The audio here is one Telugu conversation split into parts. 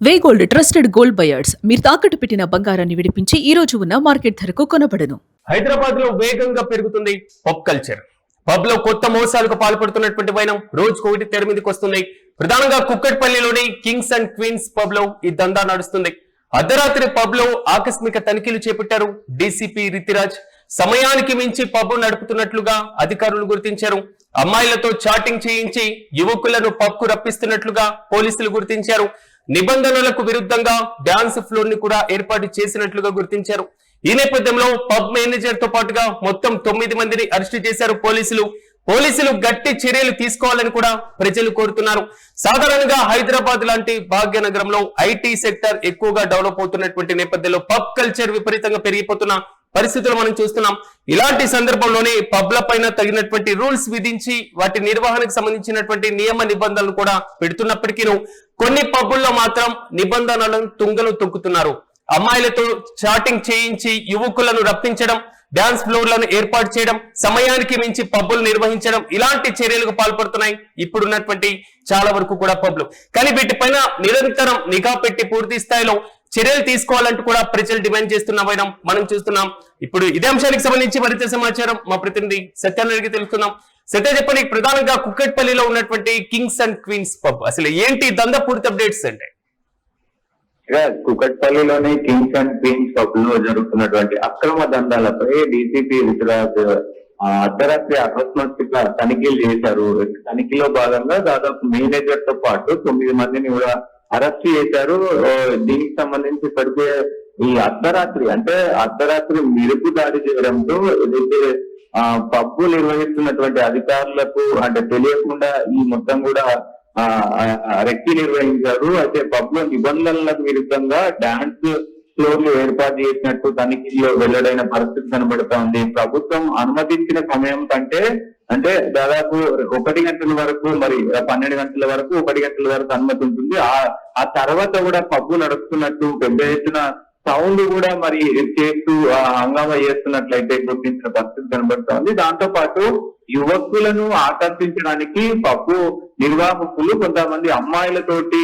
వే గోల్డ్ ట్రస్టెడ్ గోల్డ్ బయర్స్ మీరు తాకట్టు పెట్టిన బంగారాన్ని విడిపించి ఈ రోజు ఉన్న మార్కెట్ ధరకు కొనబడను. హైదరాబాద్ లో వేగంగా పెరుగుతుంది పబ్ కల్చర్. పబ్ లో కొత్త మోసాలకు పాల్పడుతున్నటువంటి వైనం రోజుకొకటి తెర మీదకి వస్తుంది. ప్రధానంగా కుక్కట్పల్లిలోని కింగ్స్ అండ్ క్వీన్స్ పబ్ లో ఈ దందా నడుస్తుంది. అర్ధరాత్రి పబ్ లో ఆకస్మిక తనిఖీలు చేపట్టారు డీసీపీ రితిరాజ్. సమయానికి మించి పబ్ నడుపుతున్నట్లుగా అధికారులు గుర్తించారు. అమ్మాయిలతో చాటింగ్ చేయించి యువకులను పబ్ కు రప్పిస్తున్నట్లుగా పోలీసులు గుర్తించారు. నిబంధనలకు విరుద్ధంగా డాన్స్ ఫ్లోర్ ని కూడా ఏర్పాటు చేసినట్లుగా గుర్తించారు. ఈ నేపథ్యంలో పబ్ మేనేజర్ తో పాటుగా మొత్తం 9 మందిని అరెస్టు చేశారు పోలీసులు గట్టి చర్యలు తీసుకోవాలని కూడా ప్రజలు కోరుతున్నారు. సాధారణంగా హైదరాబాద్ లాంటి భాగ్యనగరంలో ఐటీ సెక్టర్ ఎక్కువగా డెవలప్ అవుతున్నటువంటి నేపథ్యంలో పబ్ కల్చర్ విపరీతంగా పెరిగిపోతున్న పరిస్థితులు మనం చూస్తున్నాం. ఇలాంటి సందర్భంలోనే పబ్ల పైన తగినటువంటి రూల్స్ విధించి వాటి నిర్వహణకు సంబంధించినటువంటి నియమ నిబంధనలు కూడా పెడుతున్నప్పటికీ కొన్ని పబ్బుల్లో మాత్రం నిబంధనలను తుంగలు తొక్కుతున్నారు. అమ్మాయిలతో చాటింగ్ చేయించి యువకులను రప్పించడం, డాన్స్ ఫ్లోర్లను ఏర్పాటు చేయడం, సమయానికి మించి పబ్బులు నిర్వహించడం, ఇలాంటి చర్యలకు పాల్పడుతున్నాయి ఇప్పుడున్నటువంటి చాలా వరకు కూడా పబ్లు. కానీ వీటిపైన నిరంతరం నిఘా పెట్టి పూర్తి స్థాయిలో చర్యలు తీసుకోవాలంటూ కూడా ప్రజలు డిమాండ్ చేస్తున్న వైనం మనం చూస్తున్నాం. ఇప్పుడు ఇదే అంశానికి సంబంధించి మరింత సమాచారం మా ప్రతినిధి సత్యాన్ని తెలుసుకుందాం. సత్య, చెప్పండి, ప్రధానంగా కుక్కట్పల్లిలో ఉన్నటువంటి కింగ్స్ అండ్ క్వీన్స్ పబ్ అసలు ఏంటి దందా పూర్తి అప్డేట్స్ అంటే? కుకట్పల్లిలోని కింగ్స్ అండ్ క్వీన్స్ పబ్ లో జరుగుతున్నటువంటి అక్రమ దందాలపై డీసీపీ రితిరాజ్ అర్ధరాత్రి అకస్మాత్తుగా తనిఖీలు చేశారు. తనిఖీలో భాగంగా దాదాపు మేనేజర్ తో పాటు 9 మందిని కూడా అరెస్ట్ చేశారు. దీనికి సంబంధించి ఇప్పటికే ఈ అర్ధరాత్రి మెరుపు దాడి చేయడంతో ఏదైతే పబ్బు నిర్వహిస్తున్నటువంటి అధికారులకు అంటే తెలియకుండా ఈ మొత్తం కూడా రెక్కి నిర్వహించారు. అయితే పబ్ లో నిబంధనలకు విరుద్ధంగా డాన్స్ ఫ్లోర్లు ఏర్పాటు చేసినట్టు తనిఖీల్లో వెల్లడైన పరిస్థితి కనబడతా ఉంది. ప్రభుత్వం అనుమతించిన సమయం కంటే అంటే దాదాపు 1 గంటల వరకు, మరి 12 గంటల వరకు, 1 గంటల వరకు అనుమతి ఉంటుంది. ఆ తర్వాత కూడా పబ్బు నడుస్తున్నట్టు పెద్ద ఎత్తున సౌండ్ కూడా మరి చేస్తూ హంగామా చేస్తున్నట్లయితే గుర్తించిన పరిస్థితి కనబడుతోంది. దాంతో పాటు యువకులను ఆకర్షించడానికి పబ్బు నిర్వాహకులు కొంతమంది అమ్మాయిలతోటి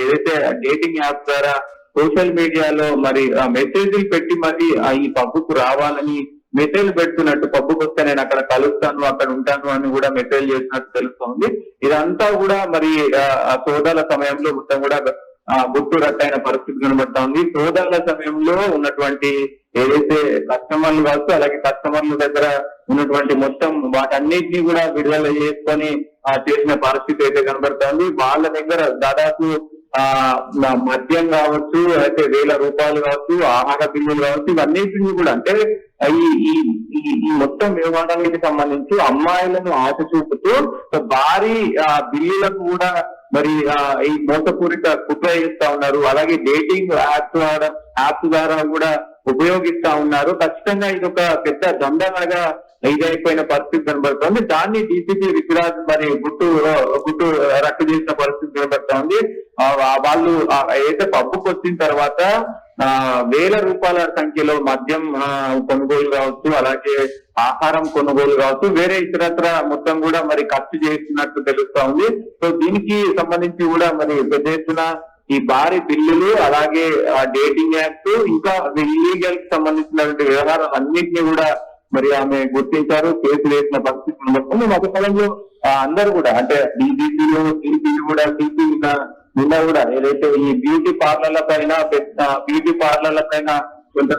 ఏదైతే డేటింగ్ యాప్ ద్వారా సోషల్ మీడియాలో మరి మెసేజ్లు పెట్టి మరి ఈ పబ్బుకు రావాలని మెసేజ్ పెడుతున్నట్టు, పబ్బుకు వస్తే నేను అక్కడ కలుస్తాను, అక్కడ ఉంటాను అని కూడా మెసేజ్ చేసినట్టు తెలుస్తోంది. ఇదంతా కూడా మరి సోదాల సమయంలో మొత్తం కూడా గుట్టు రట్టైన పరిస్థితి కనబడతా ఉంది. సోదాల సమయంలో ఉన్నటువంటి ఏదైతే కస్టమర్లు కావచ్చు, అలాగే కస్టమర్ల దగ్గర ఉన్నటువంటి మొత్తం వాటన్నిటినీ కూడా విడుదల చేసుకొని చేసిన పరిస్థితి అయితే కనబడతా ఉంది. వాళ్ళ దగ్గర దాదాపు మద్యం కావచ్చు, అయితే 1000 రూపాయలు కావచ్చు, ఆహార బిల్లులు కావచ్చు, ఇవన్నిటిని కూడా అంటే ఈ మొత్తం వ్యవహారానికి సంబంధించి అమ్మాయిలను ఆశ చూపుతూ భారీ బిల్లులకు కూడా మరి ఈ మోసపూరిత ఉపయోగిస్తా ఉన్నారు. అలాగే డేటింగ్ యాప్స్ ద్వారా కూడా ఉపయోగిస్తా ఉన్నారు. ఖచ్చితంగా ఇది ఒక పెద్ద దండగా ఇదైపోయిన పరిస్థితి కనబడుతోంది. దాన్ని డీసీపీ రితిరాజ్ మరి గుట్టు రట్టు చేసిన పరిస్థితి కనబడతా ఉంది. వాళ్ళు ఏదైతే పబ్బుకు వచ్చిన తర్వాత 1000 రూపాయల సంఖ్యలో మద్యం కొనుగోలు కావచ్చు, అలాగే ఆహారం కొనుగోలు కావచ్చు, వేరే ఇతరత్ర మొత్తం కూడా మరి ఖర్చు చేస్తున్నట్టు తెలుస్తా ఉంది. సో దీనికి సంబంధించి కూడా మరి పెద్ద ఎత్తున ఈ భారీ బిల్లులు, అలాగే డేటింగ్ యాప్స్, ఇంకా ఇల్లీగల్ కి సంబంధించినటువంటి వ్యవహారాలు అన్నింటినీ కూడా మరి ఆమె గుర్తించారు, కేసు వేసిన పరిస్థితి ఉండకుండా మధ్యకాలంలో అందరూ కూడా అంటే డీజీపీలు, సిపిలు కూడా నిన్న కూడా ఏదైతే ఈ బ్యూటీ పార్లర్ల పైన కొంత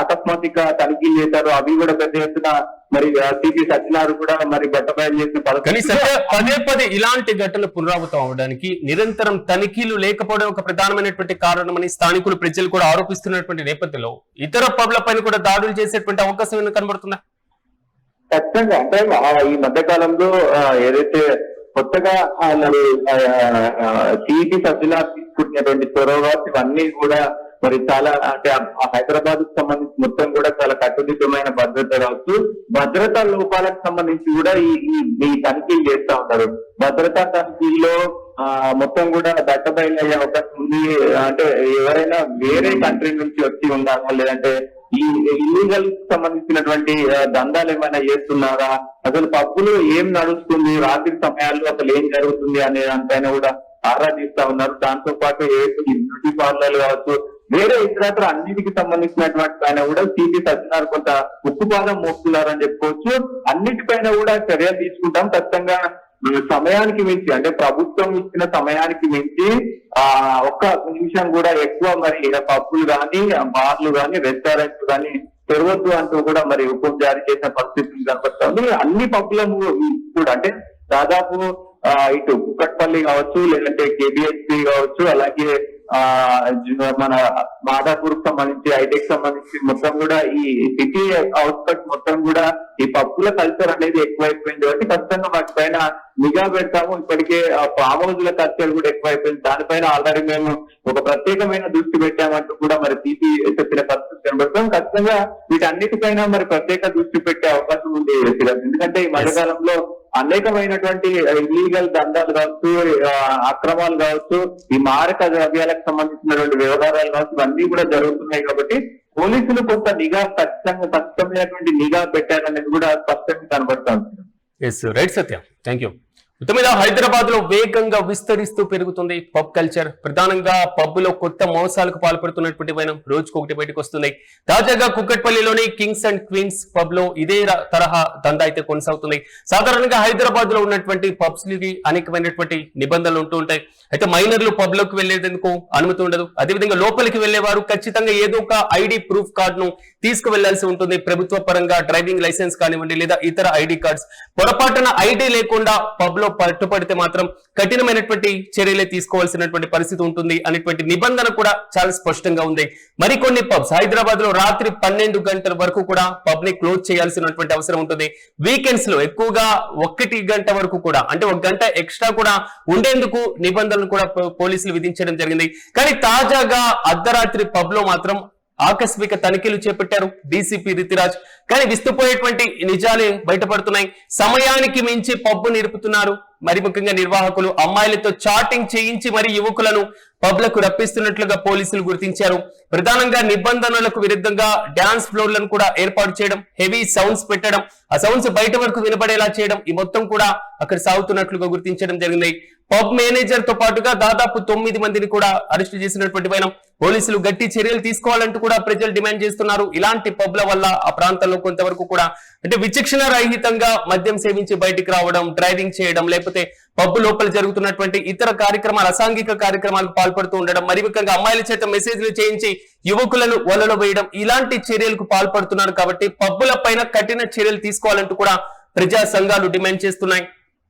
అకస్మాత్తుగా తనిఖీలు చేశారు. అవి కూడా పెద్ద ఎత్తున మరి సిపి సత్యనారాయణ కూడా మరి బట్టబయలు చేసిన పరిస్థితి. పదే ఇలాంటి ఘటనలు పునరావృతం అవడానికి నిరంతరం తనిఖీలు లేకపోవడం ఒక ప్రధానమైనటువంటి కారణమని స్థానికులు, ప్రజలు కూడా ఆరోపిస్తున్నటువంటి నేపథ్యంలో ఇతర పబ్ల పైన కూడా దాడులు చేసేటువంటి అవకాశం కనబడుతుందా? ఖచ్చితంగా. అంటే ఈ మధ్య కాలంలో ఏదైతే కొత్తగా సిపి సత్యనారాయణ తీసుకుంటున్నటువంటి చొరవ, ఇవన్నీ కూడా మరి చాలా అంటే హైదరాబాద్ కు సంబంధించి మొత్తం కూడా చాలా కట్టుదిట్టమైన భద్రత కావచ్చు, భద్రతా లోపాలకు సంబంధించి కూడా ఈ తనిఖీలు చేస్తా ఉన్నారు. భద్రతా తనిఖీల్లో మొత్తం కూడా దట్టబయలయ్యే అవకాశం ఉంది. అంటే ఎవరైనా వేరే కంట్రీ నుంచి వచ్చి ఉన్నారా, లేదంటే ఈ ఇల్లీగల్ సంబంధించినటువంటి దందాలు ఏమైనా చేస్తున్నారా, అసలు పబ్బులు ఏం నడుస్తుంది, రాత్రి సమయాల్లో అసలు ఏం జరుగుతుంది అనే దానిపైన కూడా ఆరాధిస్తా ఉన్నారు. దాంతో పాటు ఏవైతే బ్యూటీ పార్లర్లు కావచ్చు, వేరే ఇతరత్ర అన్నిటికి సంబంధించినటువంటి పైన కూడా సిపి సత్యనారాయణ కొంత ఉక్కుపాదం మోపుతున్నారని చెప్పుకోవచ్చు. అన్నిటిపైన కూడా చర్యలు తీసుకుంటాం. ఖచ్చితంగా సమయానికి మించి అంటే ప్రభుత్వం ఇచ్చిన సమయానికి మించి ఒక్క నిమిషం కూడా ఎక్కువ మరి పబ్బులు కానీ, బార్లు కానీ, రెస్టారెంట్లు కానీ తెరవద్దు అంటూ కూడా మరి హుకుం జారీ చేసిన పరిస్థితులు కనపడుతుంది. అన్ని పబ్బులను కూడా అంటే దాదాపు ఇటు కుక్కట్పల్లి కావచ్చు, లేదంటే కేబిహెచ్పి కావచ్చు, అలాగే మన మాదాపూర్ సంబంధించి, ఐటెక్ సంబంధించి మొత్తం కూడా ఈ సిటీ అవుట్స్కట్ మొత్తం కూడా ఈ పప్పుల కల్చర్ అనేది ఎక్కువైపోయింది. కాబట్టి ఖచ్చితంగా వాటి పైన నిఘా పెడతాము. ఇప్పటికే ఫామ్ హౌస్ల కల్చర్ కూడా ఎక్కువైపోయింది. దానిపైన ఆల్రెడీ మేము ఒక ప్రత్యేకమైన దృష్టి పెట్టామంటూ కూడా మరి సిపి చెప్పిన పరిస్థితి కనబడతాం. ఖచ్చితంగా వీటన్నిటిపైన మరి ప్రత్యేక దృష్టి పెట్టే అవకాశం ఉంది. ఎందుకంటే ఈ మధ్యకాలంలో అనేకమైనటువంటి ఇల్లీగల్ దందాలు కావచ్చు, అక్రమాలు కావచ్చు, ఈ మారక ద్రవ్యాలకు సంబంధించినటువంటి వ్యవహారాలు కావచ్చు, ఇవన్నీ కూడా జరుగుతున్నాయి. కాబట్టి పోలీసులు కొంత నిఘా ఖచ్చితమైనటువంటి నిఘా పెట్టారనేది కూడా స్పష్టంగా కనబడతా ఉంటుంది. Yes right Satya, thank you. మొత్తం మీద హైదరాబాద్ లో వేగంగా విస్తరిస్తూ పెరుగుతుంది పబ్ కల్చర్. ప్రధానంగా పబ్బులో కొత్త మోసాలకు పాల్పడుతున్నటువంటి వైనం రోజుకొకటి బయటకు వస్తుంది. తాజాగా కుక్కట్పల్లిలోని కింగ్స్ అండ్ క్వీన్స్ పబ్ లో ఇదే తరహా దందా అయితే కొనసాగుతుంది. సాధారణంగా హైదరాబాద్ లో ఉన్నటువంటి పబ్స్ కి అనేకమైనటువంటి నిబంధనలు ఉంటూ ఉంటాయి. అయితే మైనర్లు పబ్ లోకి వెళ్లేందుకు అనుమతి ఉండదు. అదేవిధంగా లోపలికి వెళ్లేవారు ఖచ్చితంగా ఏదో ఒక ఐడి ప్రూఫ్ కార్డ్ ను తీసుకువెళ్లాల్సి ఉంటుంది. ప్రభుత్వ పరంగా డ్రైవింగ్ లైసెన్స్ కానివ్వండి, లేదా ఇతర ఐడి కార్డ్స్. పొరపాటున ఐడి లేకుండా పబ్ లో పట్టుపడితే మాత్రం కఠినమైనటువంటి చర్యలే తీసుకోవాల్సినటువంటి పరిస్థితి ఉంటుంది అనేటువంటి నిబంధన కూడా చాలా స్పష్టంగా ఉంది. మరికొన్ని పబ్స్ హైదరాబాద్ లో రాత్రి 12 గంటల వరకు కూడా పబ్ ని క్లోజ్ చేయాల్సినటువంటి అవసరం ఉంటుంది. వీకెండ్స్ లో ఎక్కువగా 1 గంట వరకు కూడా, అంటే 1 గంట ఎక్స్ట్రా కూడా ఉండేందుకు నిబంధనలు కూడా పోలీసులు విధించడం జరిగింది. కానీ తాజాగా అర్ధరాత్రి పబ్ లో మాత్రం ఆకస్మిక తనిఖీలు చేపట్టారు డీసీపీ రితిరాజ్. కానీ విస్తుపోయేటువంటి నిజాలే బయటపడుతున్నాయి. సమయానికి మించి పబ్బు నిలుపుతున్నారు. మరి ముఖ్యంగా నిర్వాహకులు అమ్మాయిలతో చాటింగ్ చేయించి మరి యువకులను పబ్లకు రప్పిస్తున్నట్లుగా పోలీసులు గుర్తించారు. ప్రధానంగా నిబంధనలకు విరుద్ధంగా డాన్స్ ఫ్లోర్లను కూడా ఏర్పాటు చేయడం, హెవీ సౌండ్స్ పెట్టడం, ఆ సౌండ్స్ బయట వరకు వినపడేలా చేయడం, ఈ మొత్తం కూడా అక్కడ సాగుతున్నట్లుగా గుర్తించడం జరిగింది. పబ్ మేనేజర్ తో పాటుగా దాదాపు 9 మందిని కూడా అరెస్టు చేసినటువంటి వైనం. పోలీసులు గట్టి చర్యలు తీసుకోవాలంటూ కూడా ప్రజలు డిమాండ్ చేస్తున్నారు. ఇలాంటి పబ్ల వల్ల ఆ ప్రాంతంలో కొంతవరకు కూడా అంటే విచక్షణ రహితంగా మద్యం సేవించి బయటికి రావడం, డ్రైవింగ్ చేయడం, లేకపోతే పబ్బు లోపల జరుగుతున్నటువంటి ఇతర కార్యక్రమాలు, అసాంఘిక కార్యక్రమాలకు పాల్పడుతూ ఉండడం, మరి ముఖ్యంగా అమ్మాయిల చేత మెసేజ్లు చేయించి యువకులను వలలో వేయడం, ఇలాంటి చర్యలకు పాల్పడుతున్నారు. కాబట్టి పబ్బుల పైన కఠిన చర్యలు తీసుకోవాలంటూ కూడా ప్రజా సంఘాలు డిమాండ్ చేస్తున్నాయి.